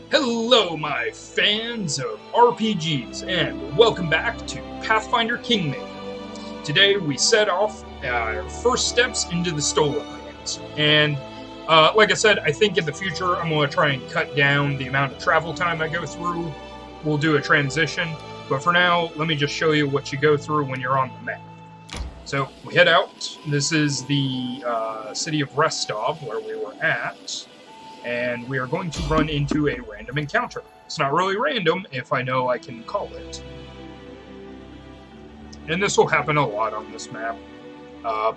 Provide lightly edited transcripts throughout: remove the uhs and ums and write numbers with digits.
Hello, my fans of RPGs, and welcome back to Pathfinder Kingmaker. Today we set off our first steps into the Stolen Lands, and like I said, I think in the future I'm going to try and cut down the amount of travel time I go through. We'll do a transition, but for now, let me just show you what you go through when you're on the map. So we head out. This is the city of Rostov, where we were at. And we are going to run into a random encounter. It's not really random if I know I can call it. And this will happen a lot on this map.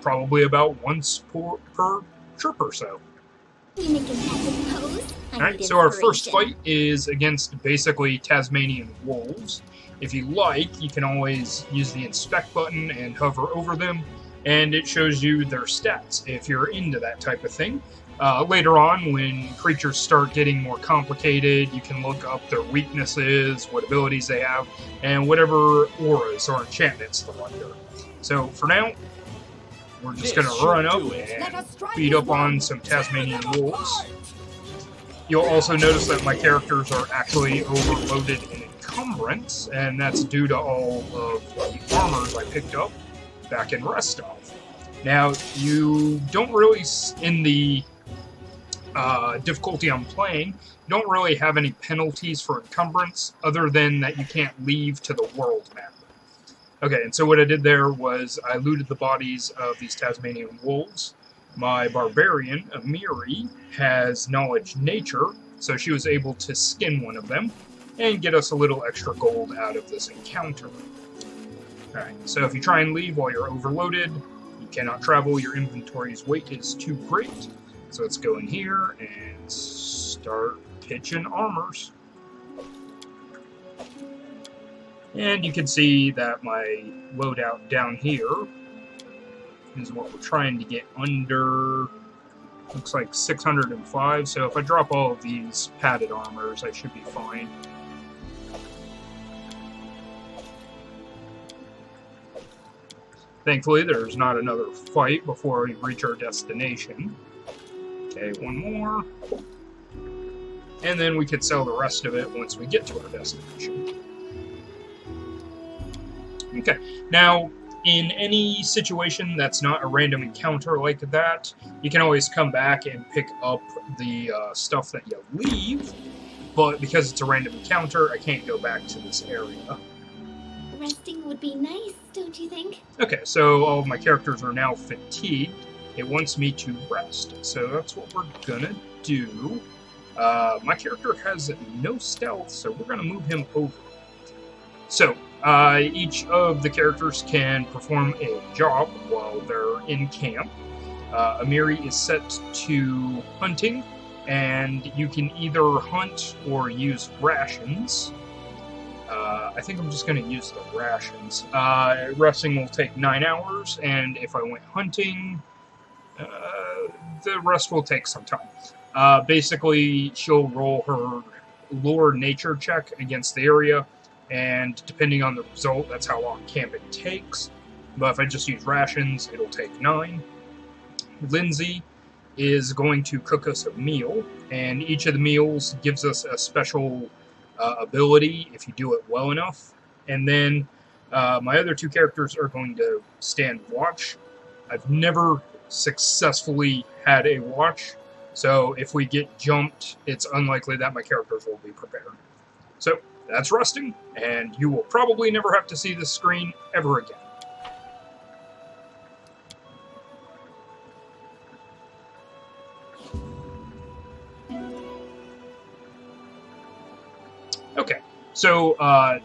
Probably about once per trip or so. Alright, so our first fight is against basically Tasmanian wolves. If you like, you can always use the inspect button and hover over them, and it shows you their stats if you're into that type of thing. Later on, when creatures start getting more complicated, you can look up their weaknesses, what abilities they have, and whatever auras or enchantments they're under. So for now, we're just going to run up and beat up on some Tasmanian wolves. You'll also notice that my characters are actually overloaded in encumbrance, and that's due to all of the armors I picked up back in Rostov. Now, you don't really, in the difficulty I'm playing, you don't really have any penalties for encumbrance other than that you can't leave to the world map. Okay, and so what I did there was I looted the bodies of these Tasmanian wolves. My barbarian, Amiri, has knowledge nature, so she was able to skin one of them and get us a little extra gold out of this encounter. Alright, so if you try and leave while you're overloaded, you cannot travel, your inventory's weight is too great. So let's go in here and start pitching armors. And you can see that my loadout down here is what we're trying to get under. Looks like 605. So if I drop all of these padded armors, I should be fine. Thankfully, there's not another fight before we reach our destination. Okay, one more. And then we could sell the rest of it once we get to our destination. Okay, now, in any situation that's not a random encounter like that, you can always come back and pick up the stuff that you leave, but because it's a random encounter, I can't go back to this area. Resting would be nice, don't you think? Okay, so all of my characters are now fatigued. It wants me to rest, so that's what we're gonna do. My character has no stealth, so we're gonna move him over. So, each of the characters can perform a job while they're in camp. Amiri is set to hunting, and you can either hunt or use rations. I think I'm just going to use the rations. Resting will take 9 hours, and if I went hunting, the rest will take some time. Basically, she'll roll her lore nature check against the area, and depending on the result, that's how long camping takes. But if I just use rations, it'll take 9. Lindsay is going to cook us a meal, and each of the meals gives us a special ability if you do it well enough. And then my other two characters are going to stand watch. I've never successfully had a watch, so if we get jumped, it's unlikely that my characters will be prepared. So that's resting, and you will probably never have to see this screen ever again. Okay, so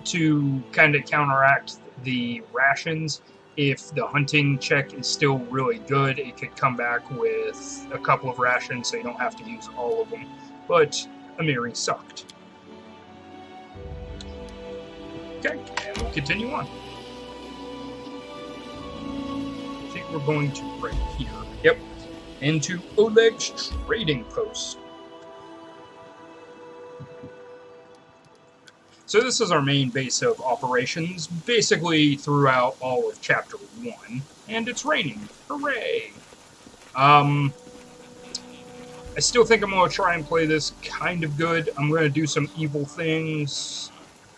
to kind of counteract the rations, if the hunting check is still really good, it could come back with a couple of rations, so you don't have to use all of them. But Amiri sucked. Okay, and we'll continue on. I think we're going to right here. Yep, into Oleg's trading post. So this is our main base of operations, basically throughout all of Chapter 1, and it's raining. Hooray! I still think I'm going to try and play this kind of good. I'm going to do some evil things.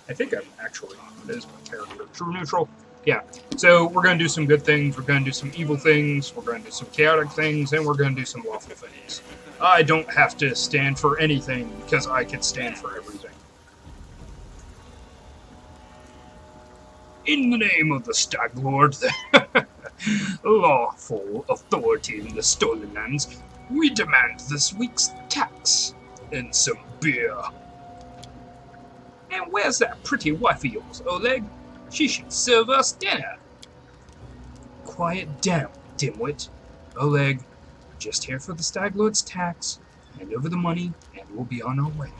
I think I'm actually, that is my character. True neutral. Yeah. So we're going to do some good things. We're going to do some evil things. We're going to do some chaotic things. And we're going to do some lawful things. I don't have to stand for anything because I can stand for everything. In the name of the Stag Lord, the lawful authority in the Stolen Lands, we demand this week's tax and some beer. And where's that pretty wife of yours, Oleg? She should serve us dinner. Quiet down, dimwit. Oleg, we're just here for the Stag Lord's tax. Hand over the money, and we'll be on our way.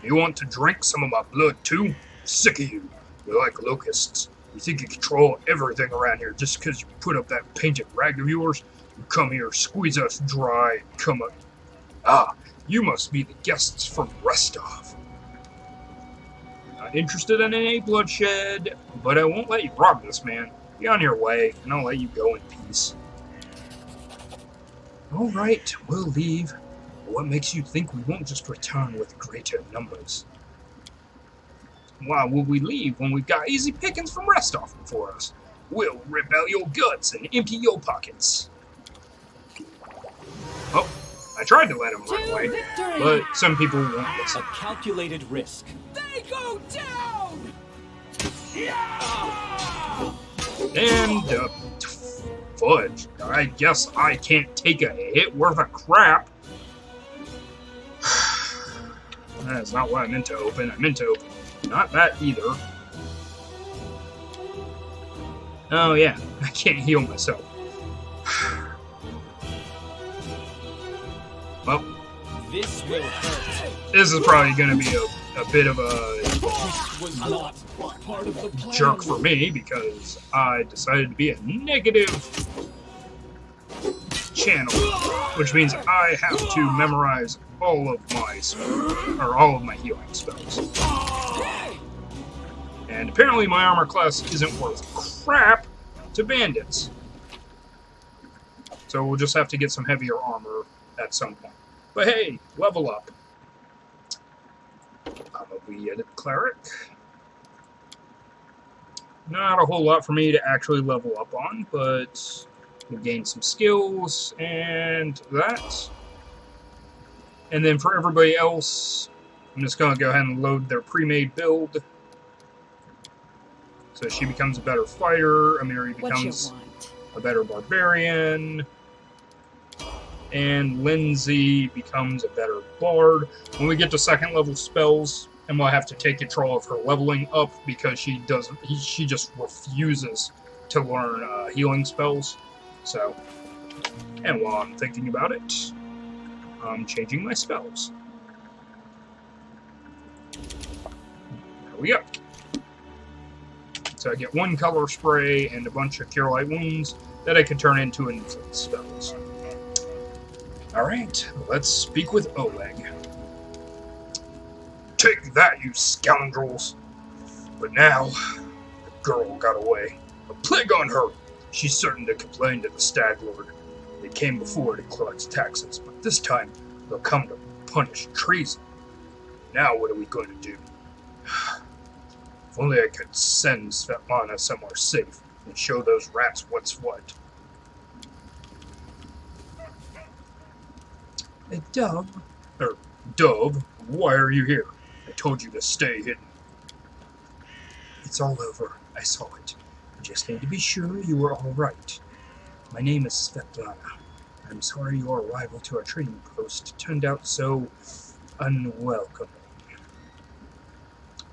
You want to drink some of my blood, too? Sick of you. You're like locusts. You think you control everything around here just because you put up that painted rag of yours? You come here, squeeze us dry, and come up. Ah, you must be the guests from Rostov. Not interested in any bloodshed, but I won't let you rob this man. Be on your way, and I'll let you go in peace. All right, we'll leave. But what makes you think we won't just return with greater numbers? Why would we leave when we've got easy pickings from Rostov before us? We'll rip out your guts and empty your pockets. Oh, I tried to let him run away, but some people won't listen. A calculated risk. They go down! And, fudge. I guess I can't take a hit worth of crap. That's not what I meant to open. I meant to open not that either. Oh yeah, I can't heal myself. Well, this will hurt. This is probably going to be a bit of a Was not part of the plan. jerk for me because I decided to be a negative channel, which means I have to memorize all of my healing spells. And apparently my armor class isn't worth crap to bandits. So we'll just have to get some heavier armor at some point. But hey, level up. I'm a wee cleric. Not a whole lot for me to actually level up on, but we'll gain some skills and that. And then for everybody else, I'm just going to go ahead and load their pre-made build. So she becomes a better fighter, Amiri becomes a better barbarian, and Lindsay becomes a better bard. When we get to second level spells, and we'll have to take control of her leveling up because she just refuses to learn healing spells. So, and while I'm thinking about it, I'm changing my spells. There we go. So I get one color spray and a bunch of Cure Light Wounds that I can turn into inflict spells. Alright, let's speak with Oleg. Take that, you scoundrels! But now, the girl got away. A plague on her! She's certain to complain to the Stag Lord. They came before to collect taxes, but this time they'll come to punish treason. Now what are we going to do? If only I could send Svetlana somewhere safe and show those rats what's what. Hey, Dove, why are you here? I told you to stay hidden. It's all over. I saw it. I just need to be sure you were all right. My name is Svetlana. I'm sorry your arrival to our trading post turned out so unwelcoming.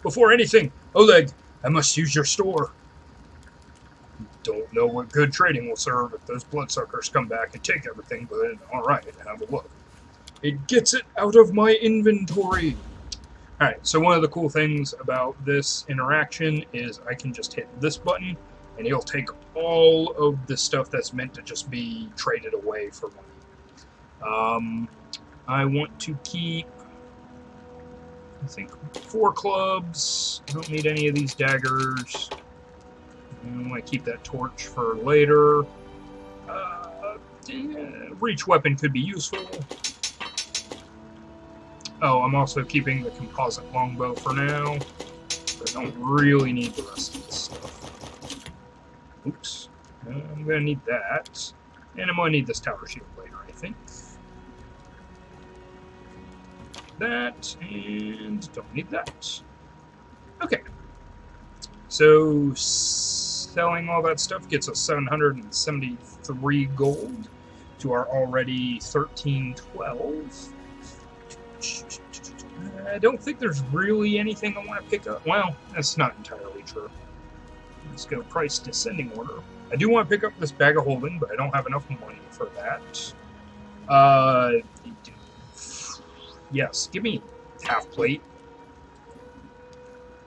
Before anything, Oleg, I must use your store. Don't know what good trading will serve if those bloodsuckers come back and take everything, but alright, have a look. It gets it out of my inventory. Alright, so one of the cool things about this interaction is I can just hit this button, and he'll take all of the stuff that's meant to just be traded away for money. I want to keep, I think, 4 clubs. I don't need any of these daggers. I want to keep that torch for later. Reach weapon could be useful. Oh, I'm also keeping the composite longbow for now. But I don't really need the rest of this stuff. Oops. I'm going to need that. And I'm going to need this tower shield later, I think. That, and don't need that. Okay. So, selling all that stuff gets us 773 gold to our already 1312. I don't think there's really anything I want to pick up. Well, that's not entirely true. Let's go price descending order. I do want to pick up this bag of holding, but I don't have enough money for that. Yes, give me half plate.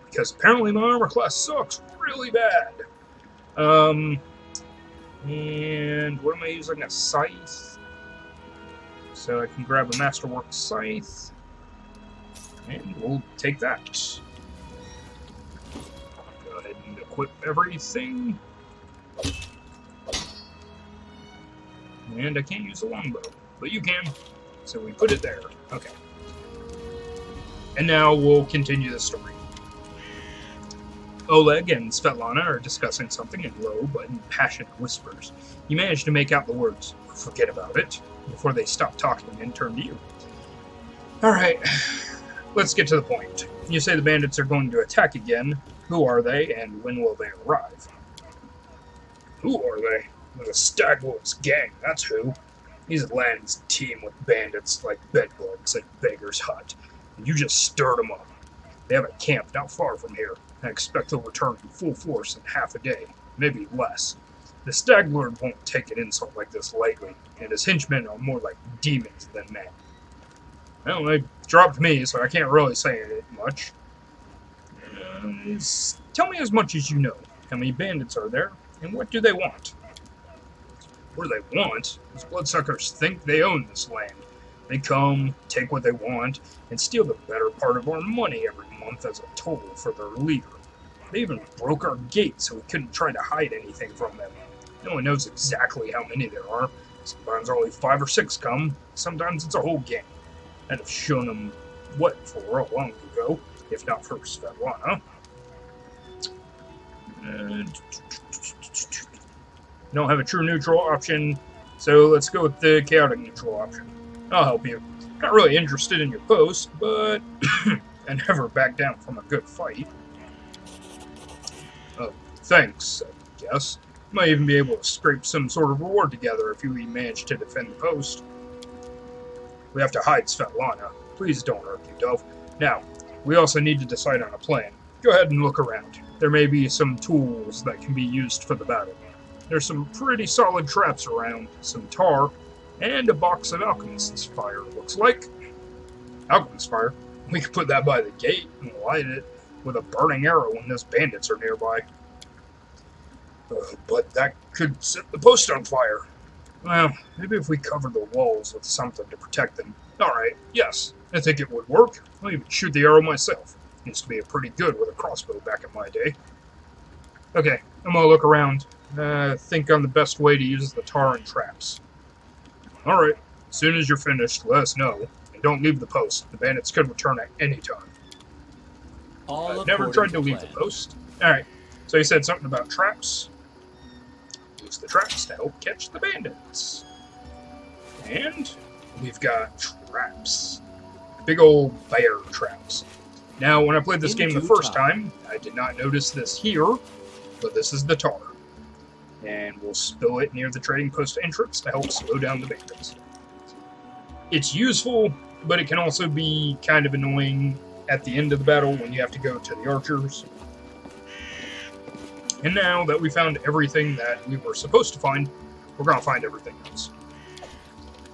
Because apparently my armor class sucks really bad. And what am I using? A scythe. So I can grab a masterwork scythe. And we'll take that. Go ahead and equip everything. And I can't use the longbow, but you can. So we put it there. Okay. And now we'll continue the story. Oleg and Svetlana are discussing something in low but impassioned whispers. You manage to make out the words, "Forget about it," before they stop talking and turn to you. Alright, let's get to the point. You say the bandits are going to attack again. Who are they, and when will they arrive? Who are they? The Stag Lord's gang, that's who. These lands teem with bandits like bedbugs at Beggar's Hut, and you just stirred them up. They have a camp not far from here. I expect they'll return in full force in half a day, maybe less. The Stag Lord won't take an insult like this lightly, and his henchmen are more like demons than men. Well, they dropped me, so I can't really say much. Tell me as much as you know. How many bandits are there, and what do they want? What do they want? These bloodsuckers think they own this land. They come, take what they want, and steal the better part of our money every month as a toll for their leader. They even broke our gate so we couldn't try to hide anything from them. No one knows exactly how many there are. Sometimes only 5 or 6 come, sometimes it's a whole gang. I'd have shown them what for a long ago, if not for Svetlana. Don't have a true neutral option, so let's go with the chaotic neutral option. I'll help you. Not really interested in your post, but I never back down from a good fight. Oh, thanks, I guess. Might even be able to scrape some sort of reward together if you manage to defend the post. We have to hide Svetlana. Please don't hurt you, Dove. Now, we also need to decide on a plan. Go ahead and look around. There may be some tools that can be used for the battle. There's some pretty solid traps around, some tar, and a box of Alchemist's Fire, looks like. Alchemist's Fire? We could put that by the gate and light it with a burning arrow when those bandits are nearby. But that could set the post on fire. Well, maybe if we cover the walls with something to protect them. Alright, yes, I think it would work. I'll even shoot the arrow myself. Used to be pretty good with a crossbow back in my day. Okay, I'm gonna look around. Think on the best way to use the tar and traps. Alright, as soon as you're finished, let us know. And don't leave the post. The bandits could return at any time. I've never tried to leave the post. Alright, so he said something about traps. Use the traps to help catch the bandits. And we've got traps. Big old bear traps. Now, when I played this game the first time, I did not notice this here, but this is the tar. And we'll spill it near the trading post entrance to help slow down the bandits. It's useful, but it can also be kind of annoying at the end of the battle when you have to go to the archers. And now that we found everything that we were supposed to find, we're going to find everything else.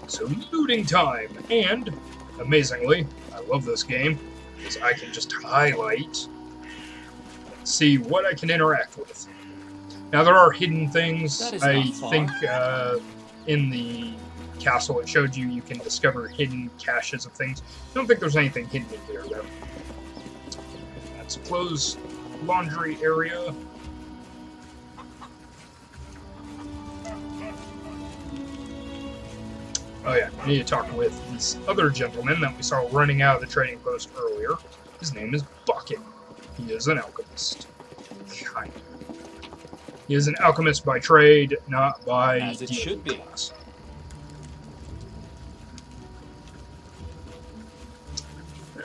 So looting time, and amazingly, I love this game, because I can just highlight and see what I can interact with. Now there are hidden things. I think in the castle it showed you can discover hidden caches of things. I don't think there's anything hidden in here though. That's a closed laundry area. Oh yeah, I need to talk with this other gentleman that we saw running out of the trading post earlier. His name is Bucket. He is an alchemist. Kind of. He is an alchemist by trade, not by As it should be. class.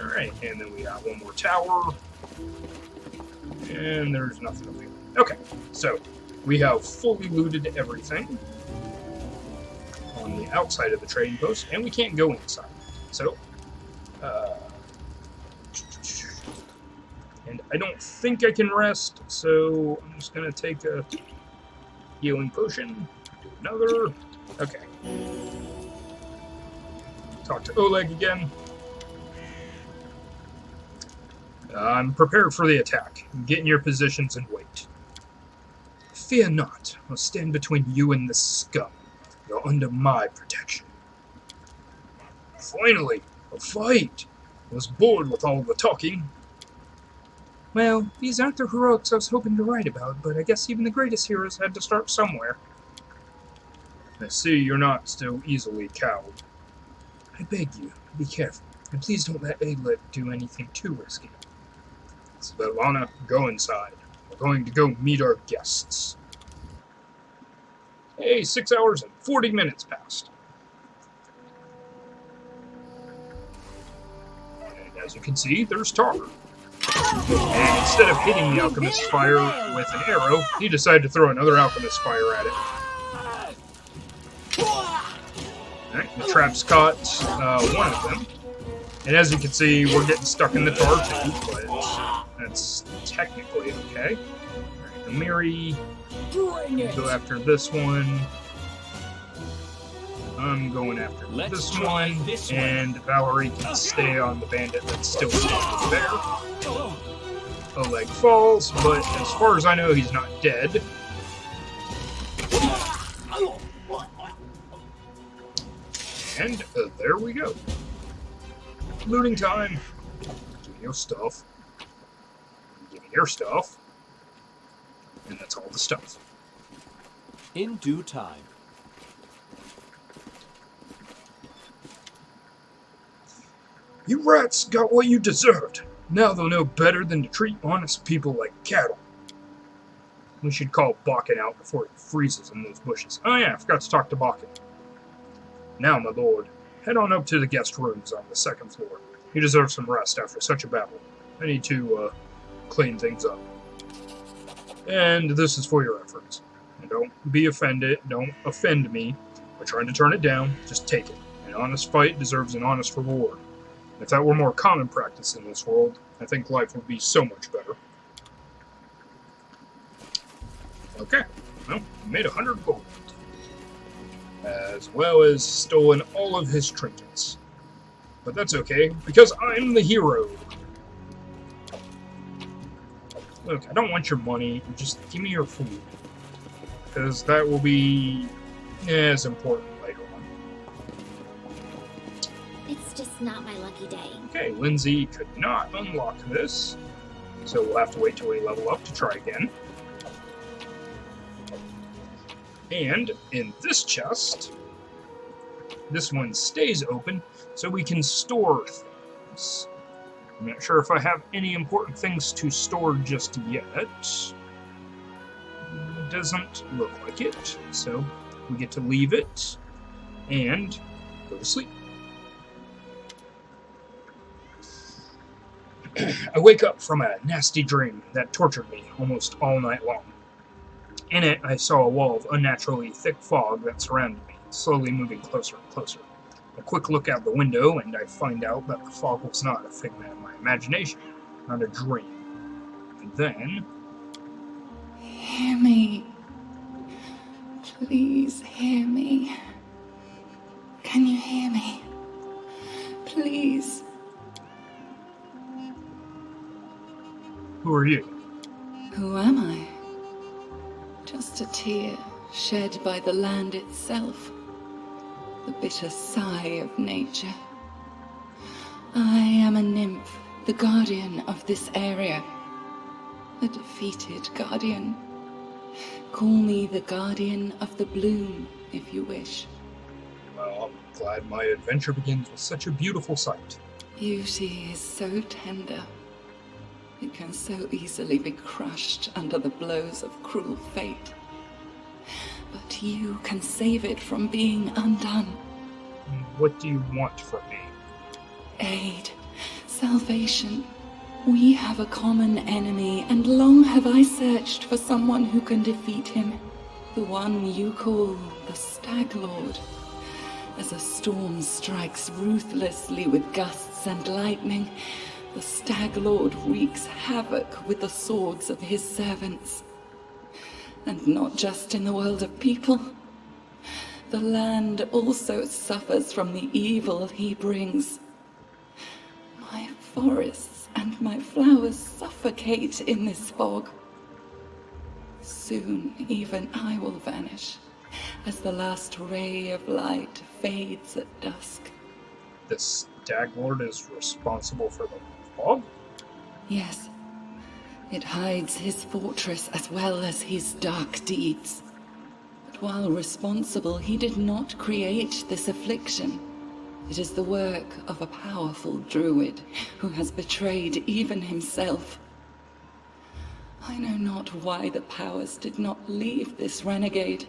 Alright, and then we got one more tower. And there's nothing over here. Okay, so we have fully looted everything on the outside of the trading post, and we can't go inside. So, and I don't think I can rest, so I'm just gonna take a healing potion. Another. Okay. Talk to Oleg again. I'm prepared for the attack. Get in your positions and wait. Fear not. I'll stand between you and this scum. You're under my protection. Finally, a fight! I was bored with all the talking. Well, these aren't the heroics I was hoping to write about, but I guess even the greatest heroes had to start somewhere. I see you're not so easily cowed. I beg you, be careful, and please don't let Oleg do anything too risky. Svetlana, go inside. We're going to go meet our guests. Hey, 6 hours and 40 minutes passed. And as you can see, there's Tar. And instead of hitting the alchemist's fire with an arrow, he decided to throw another alchemist's fire at it. Alright, the trap's caught one of them. And as you can see, we're getting stuck in the tar too, but that's technically okay. Alright, the Miri, go after this one. I'm going after this one, and Valerie can stay on the bandit that's still standing there. Oleg falls, but as far as I know, he's not dead. And there we go. Looting time. Give me your stuff. Give me your stuff. And that's all the stuff. In due time. You rats got what you deserved. Now they'll know better than to treat honest people like cattle. We should call Bakken out before he freezes in those bushes. Oh yeah, I forgot to talk to Bakken. Now, my lord, head on up to the guest rooms on the second floor. You deserve some rest after such a battle. I need to, clean things up. And this is for your efforts. And don't be offended, don't offend me by trying to turn it down. Just take it. An honest fight deserves an honest reward. If that were more common practice in this world, I think life would be so much better. Okay, well, we made 100 gold. As well as stolen all of his trinkets. But that's okay, because I'm the hero. Look, I don't want your money, just give me your food. Because that will be as important later on. It's just not my lucky day. Okay, Lindsay could not unlock this, so we'll have to wait till we level up to try again. And in this chest, this one stays open, so we can store things. I'm not sure if I have any important things to store just yet. It doesn't look like it, so we get to leave it and go to sleep. I wake up from a nasty dream that tortured me almost all night long. In it, I saw a wall of unnaturally thick fog that surrounded me, slowly moving closer and closer. A quick look out the window, and I find out that the fog was not a figment of my imagination, not a dream. And then... Hear me. Please hear me. Can you hear me? Please. Who are you? Who am I? Just a tear shed by the land itself. The bitter sigh of nature. I am a nymph, the guardian of this area. A defeated guardian. Call me the guardian of the bloom, if you wish. Well, I'm glad my adventure begins with such a beautiful sight. Beauty is so tender. It can so easily be crushed under the blows of cruel fate. But you can save it from being undone. What do you want from me? Aid, salvation. We have a common enemy, and long have I searched for someone who can defeat him. The one you call the Stag Lord. As a storm strikes ruthlessly with gusts and lightning, the Stag Lord wreaks havoc with the swords of his servants. And not just in the world of people. The land also suffers from the evil he brings. My forests and my flowers suffocate in this fog. Soon even I will vanish, as the last ray of light fades at dusk. The Stag Lord is responsible for the fog? Yes. It hides his fortress as well as his dark deeds. But while responsible, he did not create this affliction. It is the work of a powerful druid who has betrayed even himself. I know not why the powers did not leave this renegade,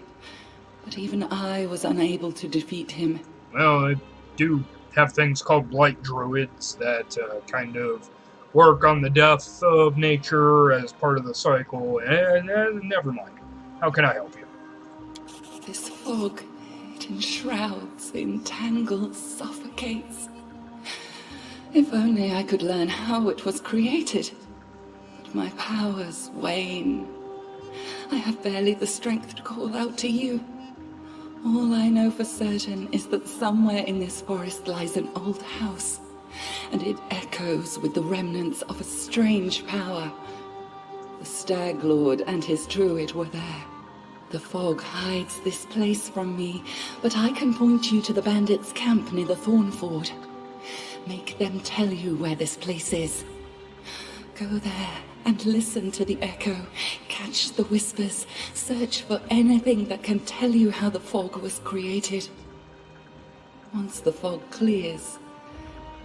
but even I was unable to defeat him. Well, I do have things called blight druids that kind of work on the death of nature as part of the cycle, and never mind. How can I help you? This fog, it enshrouds, entangles, suffocates. If only I could learn how it was created. But my powers wane. I have barely the strength to call out to you. All I know for certain is that somewhere in this forest lies an old house, and it echoes with the remnants of a strange power. The Stag Lord and his druid were there. The fog hides this place from me, but I can point you to the Bandits' camp near the Thornford. Make them tell you where this place is. Go there and listen to the echo, catch the whispers, search for anything that can tell you how the fog was created. Once the fog clears,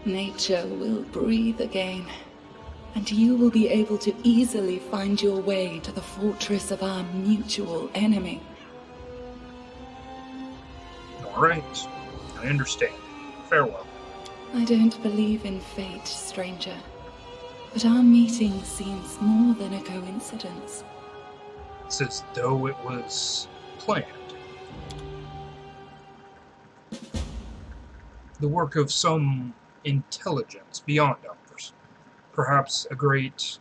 nature will breathe again, and you will be able to easily find your way to the fortress of our mutual enemy. All right, I understand. Farewell. I don't believe in fate, stranger, but our meeting seems more than a coincidence. It's as though it was planned. The work of some intelligence beyond ours. Perhaps a great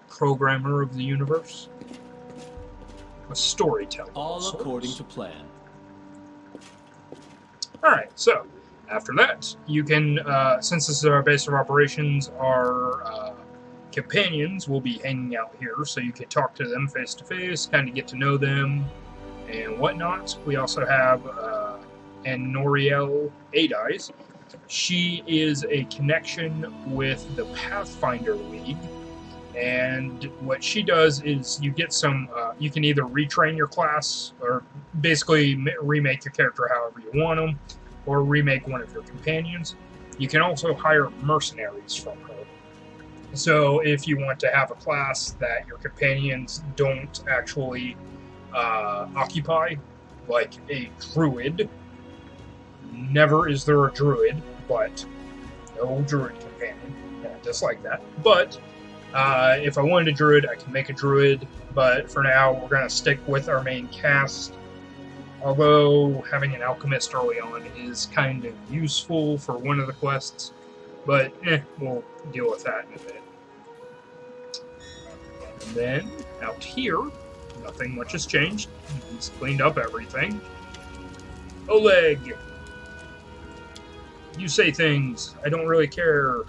programmer of the universe? A storyteller. All according to plan. Alright, so, after that, you can, since this is our base of operations, our companions will be hanging out here, so you can talk to them face to face, kind of get to know them, and whatnot. We also have Noriel Adis. She is a connection with the Pathfinder League, and what she does is you get some, you can either retrain your class, or basically remake your character however you want them, or remake one of your companions. You can also hire mercenaries from her. So if you want to have a class that your companions don't actually occupy, like a druid, never is there a druid, but no druid companion, just like that. But if I wanted a druid, I can make a druid, but for now we're going to stick with our main cast. Although having an alchemist early on is kind of useful for one of the quests, but we'll deal with that in a bit. And then, out here, nothing much has changed. He's cleaned up everything. Oleg! You say things. I don't really care.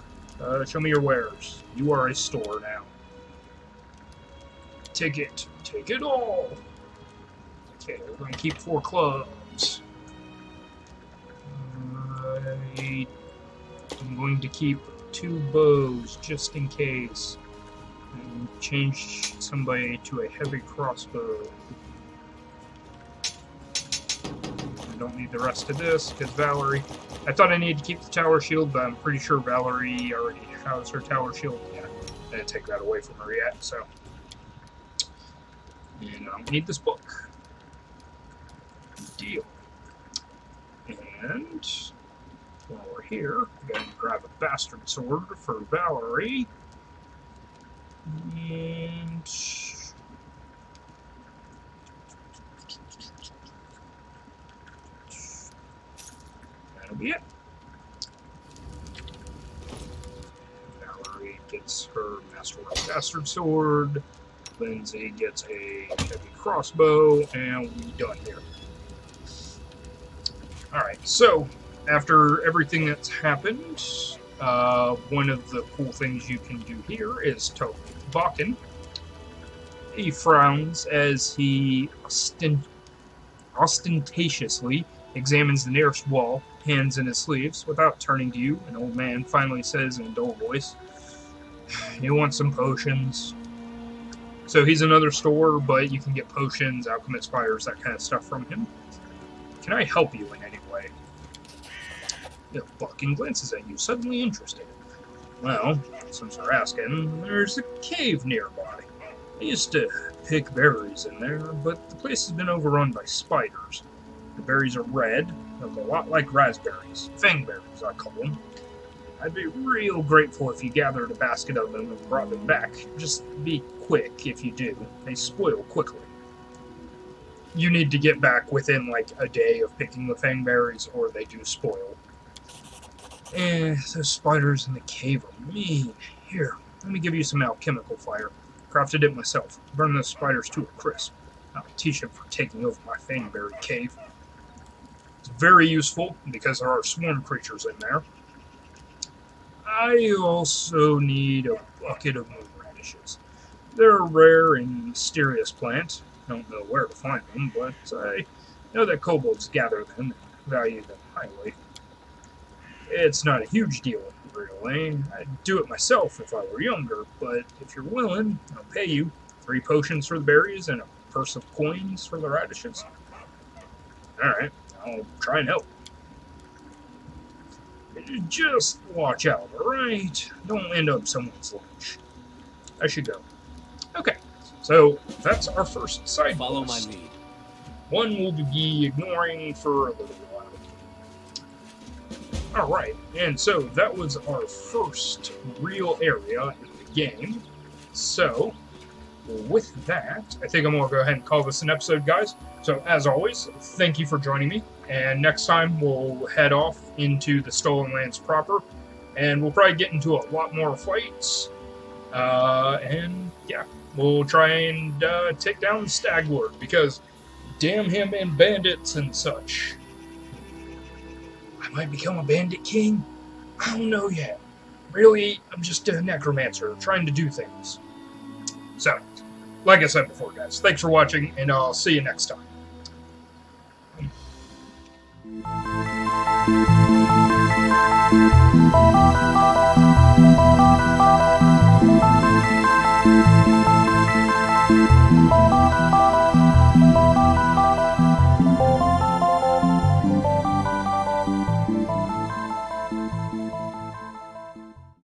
Show me your wares. You are a store now. Take it. Take it all! Okay, we're going to keep 4 clubs. I'm going to keep 2 bows, just in case. And change somebody to a heavy crossbow. I don't need the rest of this, because Valerie... I thought I needed to keep the tower shield, but I'm pretty sure Valerie already has her tower shield. Yeah, I didn't take that away from her yet, so... And I don't need this book. Deal. And... while we're here, I'm going to grab a bastard sword for Valerie. And... that'll be it. Valerie gets her Masterwork Bastard Sword. Lindsay gets a heavy crossbow, and we're done here. Alright, so, after everything that's happened, one of the cool things you can do here is talk to Bakken. He frowns as he ostentatiously examines the nearest wall, hands in his sleeves. Without turning to you, an old man finally says in a dull voice, "You want some potions?" So he's another store, but you can get potions, alchemist fires, that kind of stuff from him. Can I help you in any way? Bakken glances at you, suddenly interested. Well, since you're asking, there's a cave nearby. I used to pick berries in there, but the place has been overrun by spiders. The berries are red, look a lot like raspberries. Fangberries, I call them. I'd be real grateful if you gathered a basket of them and brought them back. Just be quick if you do. They spoil quickly. You need to get back within like a day of picking the fangberries, or they do spoil. Those spiders in the cave are mean. Here, let me give you some alchemical fire. Crafted it myself. Burn those spiders to a crisp. I'll teach him for taking over my fangberry cave. It's very useful because there are swarm creatures in there. I also need a bucket of moon radishes. They're a rare and mysterious plant. Don't know where to find them, but I know that kobolds gather them and value them highly. It's not a huge deal, really. I'd do it myself if I were younger, but if you're willing, I'll pay you 3 potions for the berries and a purse of coins for the radishes. Alright, I'll try and help. Just watch out, alright? Don't end up someone's lunch. I should go. Okay, so that's our first side Follow quest. my lead. One we'll be ignoring for a little while. Alright, and so that was our first real area in the game. So, with that, I think I'm going to go ahead and call this an episode, guys. So, as always, thank you for joining me. And next time, we'll head off into the Stolen Lands proper. And we'll probably get into a lot more fights. And, yeah, we'll try and take down the Stag Lord. Because, damn him and bandits and such. I might become a bandit king? I don't know yet. Really, I'm just a necromancer trying to do things. So, like I said before, guys, thanks for watching, and I'll see you next time.